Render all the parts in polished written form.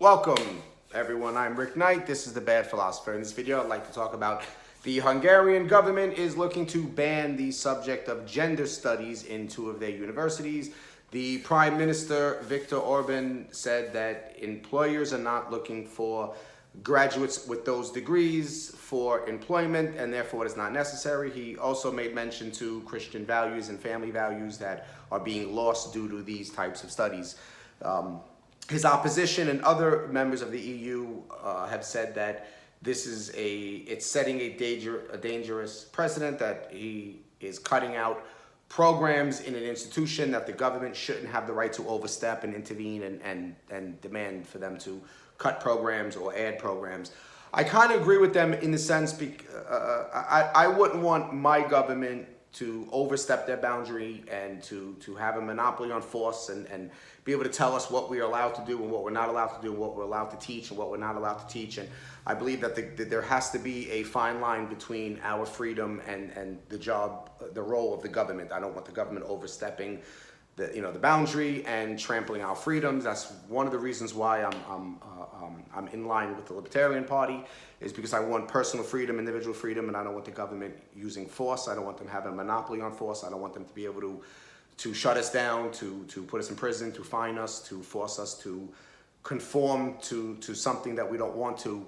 Welcome, everyone. I'm Rick Knight. This is The Bad Philosopher. In this video, I'd like to talk about the Hungarian government is looking to ban the subject of gender studies in two of their universities. The Prime Minister, Viktor Orban, said that employers are not looking for graduates with those degrees for employment, and therefore it is not necessary. He also made mention to Christian values and family values that are being lost due to these types of studies. His opposition and other members of the EU have said that this is it's setting a dangerous precedent, that he is cutting out programs in an institution that the government shouldn't have the right to overstep and intervene and demand for them to cut programs or add programs. I kind of agree with them in the sense, I wouldn't want my government to overstep their boundary and to have a monopoly on force and be able to tell us what we are allowed to do and what we're not allowed to do, and what we're allowed to teach and what we're not allowed to teach. And I believe that there has to be a fine line between our freedom and the role of the government. I don't want the government overstepping the boundary and trampling our freedoms. That's one of the reasons why I'm in line with the Libertarian Party, is because I want personal freedom, individual freedom, and I don't want the government using force. I don't want them having a monopoly on force. I don't want them to be able to shut us down, to put us in prison, to fine us, to force us to conform to something that we don't want to.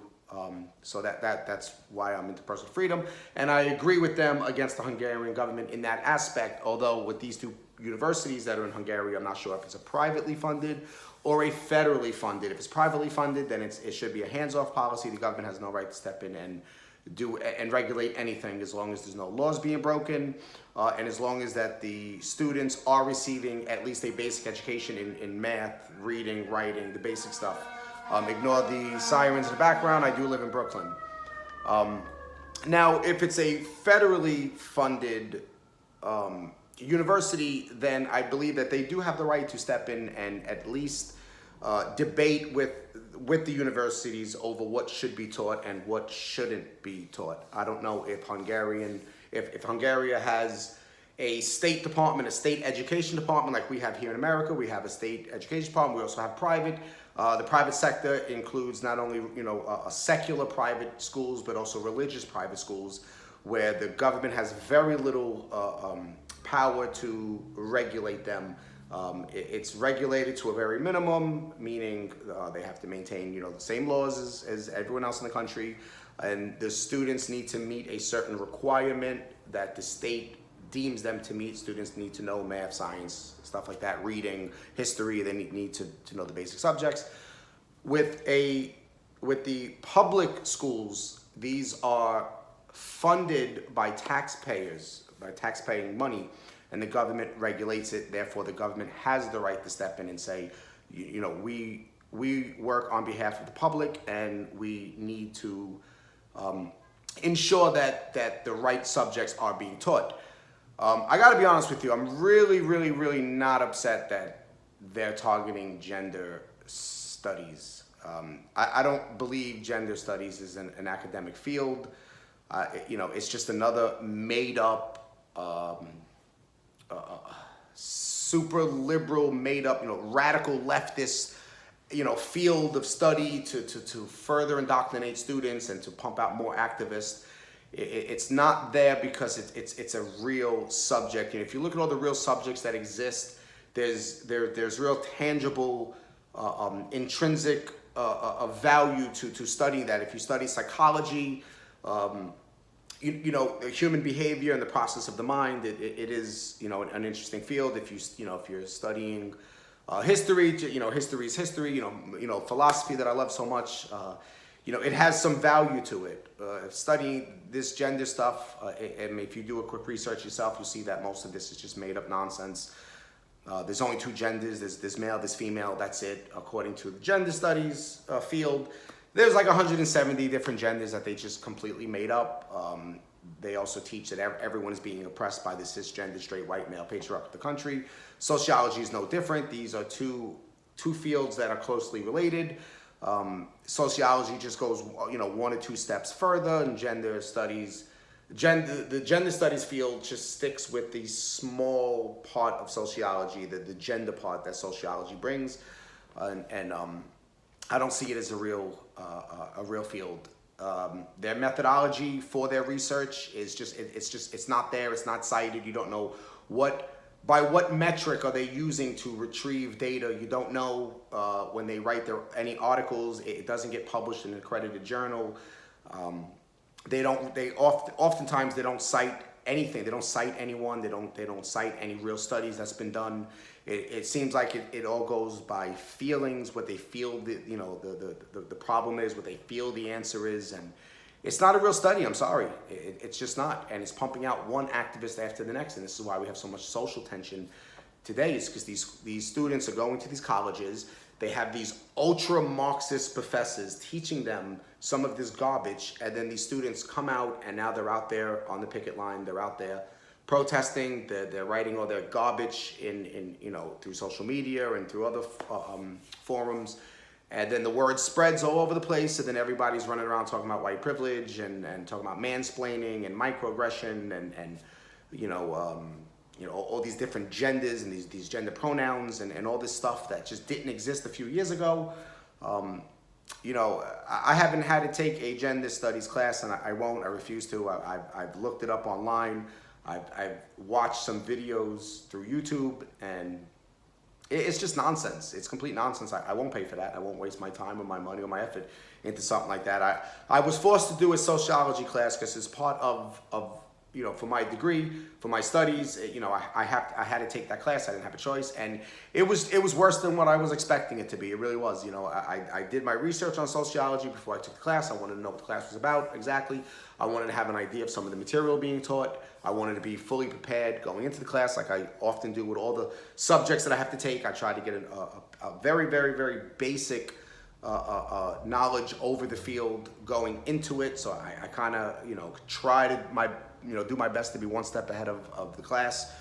So that's why I'm into personal freedom. And I agree with them against the Hungarian government in that aspect, although with these two universities that are in Hungary, I'm not sure if it's a privately funded or a federally funded. If it's privately funded, then it should be a hands-off policy. The government has no right to step in and regulate anything, as long as there's no laws being broken, and as long as that the students are receiving at least a basic education in math, reading, writing, the basic stuff. Ignore the sirens in the background. I do live in Brooklyn. Now, if it's a federally funded university, then I believe that they do have the right to step in and at least debate with the universities over what should be taught and what shouldn't be taught. I don't know if Hungary has a state department, a state education department like we have here in America. We have a state education department. We also have private. The private sector includes not only secular private schools, but also religious private schools, where the government has very little power to regulate them. It's regulated to a very minimum, meaning they have to maintain the same laws as everyone else in the country, and the students need to meet a certain requirement that the state deems them to meet. Students need to know math, science, stuff like that, reading, history. They need to know the basic subjects. With the public schools, these are funded by taxpayers, by taxpaying money, and the government regulates it. Therefore, the government has the right to step in and say, we work on behalf of the public, and we need to ensure that the right subjects are being taught. I got to be honest with you. I'm really, really, really not upset that they're targeting gender studies. I don't believe gender studies is an academic field. It's just another made-up, super liberal, made-up, radical leftist, field of study to further indoctrinate students and to pump out more activists. It's not there because it's a real subject. If you look at all the real subjects that exist, there's real tangible, intrinsic value to studying that. If you study psychology, human behavior and the process of the mind, it is an interesting field. If you're studying history, history is history. Philosophy that I love so much. It has some value to it. Studying this gender stuff, and if you do a quick research yourself, you'll see that most of this is just made up nonsense. There's only two genders. There's male, there's female. That's it, according to the gender studies field. There's like 170 different genders that they just completely made up. They also teach that everyone is being oppressed by the cisgender, straight, white, male patriarch of the country. Sociology is no different. These are two fields that are closely related. Sociology just goes, one or two steps further, and gender studies, the gender studies field just sticks with the small part of sociology, the gender part that sociology brings, and I don't see it as a real field. Their methodology for their research is it's not there. It's not cited. You don't know by what metric are they using to retrieve data. You don't know when they write any articles. It doesn't get published in an accredited journal. Oftentimes they don't cite anything. They don't cite anyone. They don't cite any real studies that's been done. It seems like it all goes by feelings, what they feel the problem is, what they feel the answer is, and it's not a real study. I'm sorry, it's just not. And it's pumping out one activist after the next, and this is why we have so much social tension today. Is because these students are going to these colleges. They have these ultra Marxist professors teaching them some of this garbage, and then these students come out, and now they're out there on the picket line. They're out there protesting. They're writing all their garbage in through social media and through other forums, and then the word spreads all over the place. And then everybody's running around talking about white privilege and talking about mansplaining and microaggression and all these different genders and these gender pronouns and all this stuff that just didn't exist a few years ago. I haven't had to take a gender studies class, and I won't. I refuse to. I've looked it up online. I've watched some videos through YouTube, and it's just nonsense. It's complete nonsense. I won't pay for that. I won't waste my time or my money or my effort into something like that. I was forced to do a sociology class because it's part of for my degree, for my studies, I had to take that class. I didn't have a choice, and it was worse than what I was expecting it to be. It really was. I did my research on sociology before I took the class. I wanted to know what the class was about exactly. I wanted to have an idea of some of the material being taught. I wanted to be fully prepared going into the class, like I often do with all the subjects that I have to take. I try to get a very, very, very basic knowledge over the field going into it. So I kind of try to do my best to be one step ahead of the class.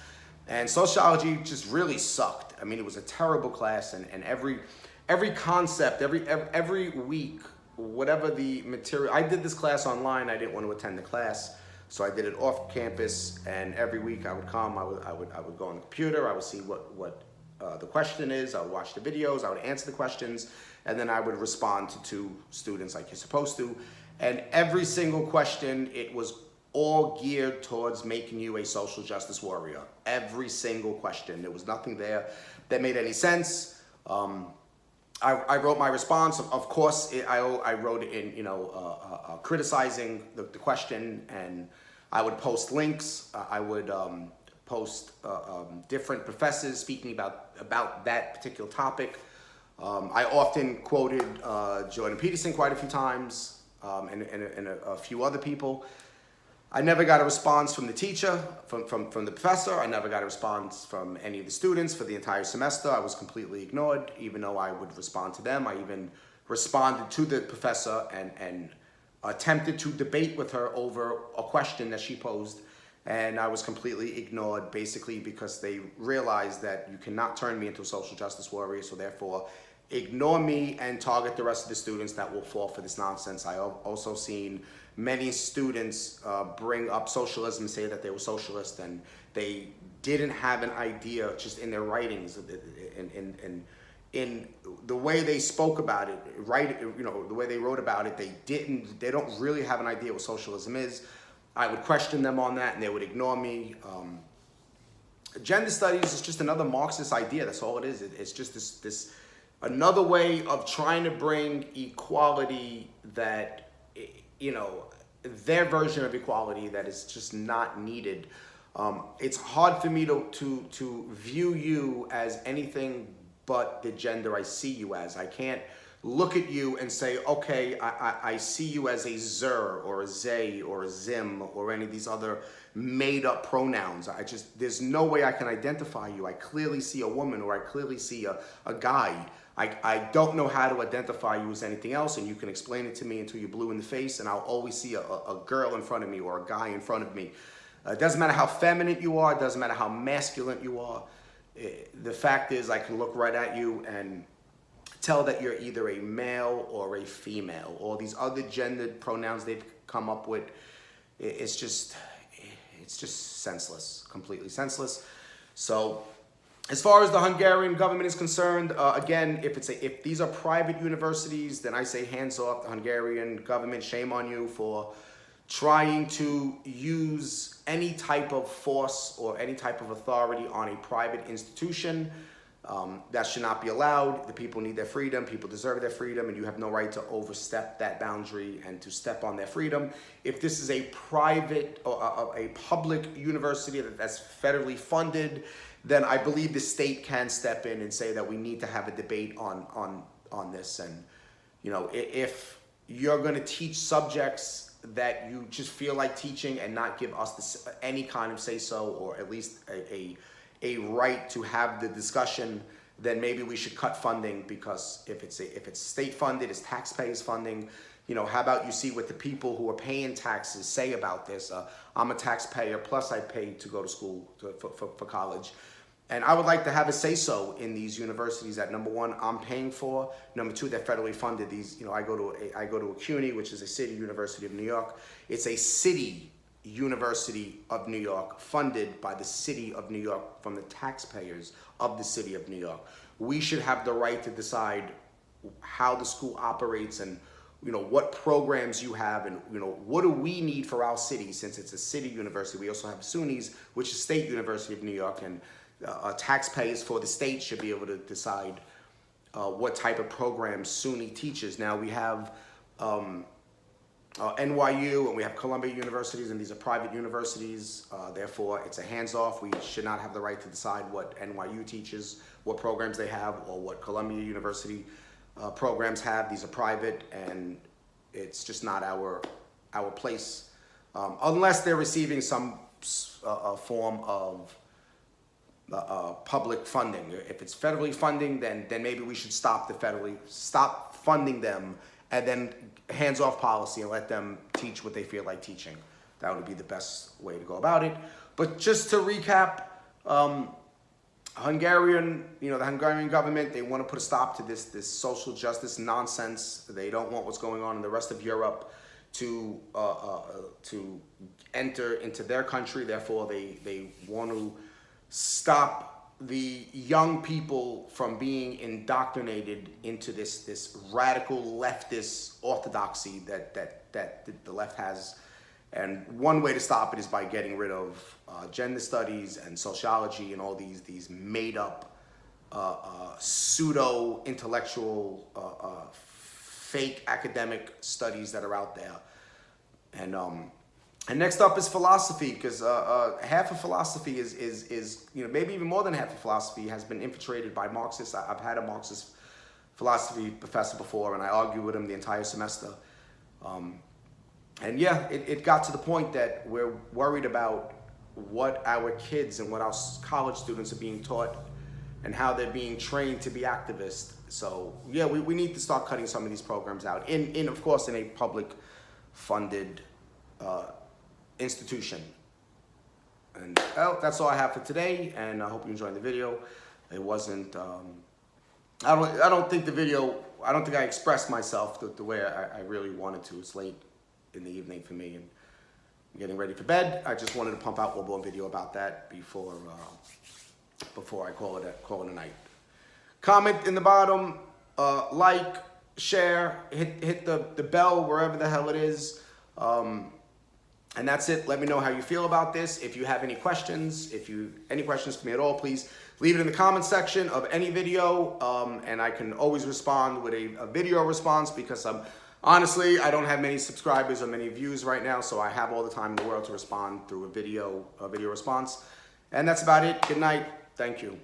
And sociology just really sucked. I mean, it was a terrible class, and every concept, every week, whatever the material. I did this class online. I didn't want to attend the class, so I did it off campus. And every week I would come. I would go on the computer. I would see what the question is. I would watch the videos. I would answer the questions, and then I would respond to two students like you're supposed to. And every single question, it was all geared towards making you a social justice warrior. Every single question. There was nothing there that made any sense. I wrote my response. Of course, I wrote it in, criticizing the question, and I would post links. I would post different professors speaking about that particular topic. I often quoted Jordan Peterson quite a few times, and a few other people. I never got a response from the teacher, from the professor. I never got a response from any of the students for the entire semester. I was completely ignored, even though I would respond to them. I even responded to the professor and attempted to debate with her over a question that she posed. And I was completely ignored, basically because they realized that you cannot turn me into a social justice warrior, so therefore ignore me and target the rest of the students that will fall for this nonsense. I also seen many students bring up socialism, say that they were socialist, and they didn't have an idea just in their writings, in the way they spoke about it, the way they wrote about it, they don't really have an idea what socialism is. I would question them on that, and they would ignore me. Gender studies is just another Marxist idea. That's all it is. It's just this another way of trying to bring equality that, their version of equality that is just not needed. It's hard for me to view you as anything but the gender I see you as. I can't look at you and say, okay, I see you as a zer or a zay or a zim or any of these other made up pronouns. There's no way I can identify you. I clearly see a woman, or I clearly see a guy. I don't know how to identify you as anything else, and you can explain it to me until you're blue in the face, and I'll always see a girl in front of me or a guy in front of me. It doesn't matter how feminine you are. It doesn't matter how masculine you are. The fact is, I can look right at you and tell that you're either a male or a female. All these other gendered pronouns they've come up with, it's just senseless, completely senseless. So As far as the Hungarian government is concerned, again, if these are private universities, then I say hands off the Hungarian government. Shame on you for trying to use any type of force or any type of authority on a private institution. That should not be allowed. The people need their freedom. People deserve their freedom, and you have no right to overstep that boundary and to step on their freedom. If this is a private or a public university that's federally funded, then I believe the state can step in and say that we need to have a debate on this. And if you're going to teach subjects that you just feel like teaching and not give us any kind of say so, or at least a right to have the discussion, then maybe we should cut funding, because if it's state funded, it's taxpayers funding. How about you see what the people who are paying taxes say about this? I'm a taxpayer, plus I pay to go to school for college. And I would like to have a say-so in these universities that, number one, I'm paying for. Number two, they're federally funded. I go to CUNY, which is a city university of New York. It's a city University of New York, funded by the city of New York, from the taxpayers of the city of New York. We should have the right to decide how the school operates, and what programs you have, and what do we need for our city, since it's a city university. We also have SUNYs, which is State University of New York, and taxpayers for the state should be able to decide what type of programs SUNY teaches. Now we have NYU, and we have Columbia universities, and these are private universities. Therefore, it's a hands-off. We should not have the right to decide what NYU teaches, what programs they have, or what Columbia University programs have. These are private, and it's just not our place, unless they're receiving some form of public funding. If it's federally funding, then maybe we should stop funding them, and then hands-off policy, and let them teach what they feel like teaching. That would be the best way to go about it. But just to recap, the Hungarian government, they want to put a stop to this social justice nonsense. They don't want what's going on in the rest of Europe to enter into their country. Therefore, they want to stop the young people from being indoctrinated into this radical leftist orthodoxy that the left has. And one way to stop it is by getting rid of gender studies and sociology and all these made up pseudo intellectual fake academic studies that are out there. And next up is philosophy, because half of philosophy is maybe even more than half of philosophy has been infiltrated by Marxists. I've had a Marxist philosophy professor before, and I argued with him the entire semester. And yeah, it got to the point that we're worried about what our kids and what our college students are being taught, and how they're being trained to be activists. So yeah, we need to start cutting some of these programs out, of course, in a public funded institution. And well, that's all I have for today, and I hope you enjoyed the video. It wasn't I don't think I expressed myself the way I really wanted to. It's late in the evening for me, and I'm getting ready for bed. I just wanted to pump out one more video about that before I call it a night. Comment in the bottom, like, share, hit the bell wherever the hell it is. And that's it. Let me know how you feel about this. If you have any questions, any questions for me at all, please leave it in the comment section of any video. And I can always respond with a video response, because honestly, I don't have many subscribers or many views right now, so I have all the time in the world to respond through a video response. And that's about it. Good night. Thank you.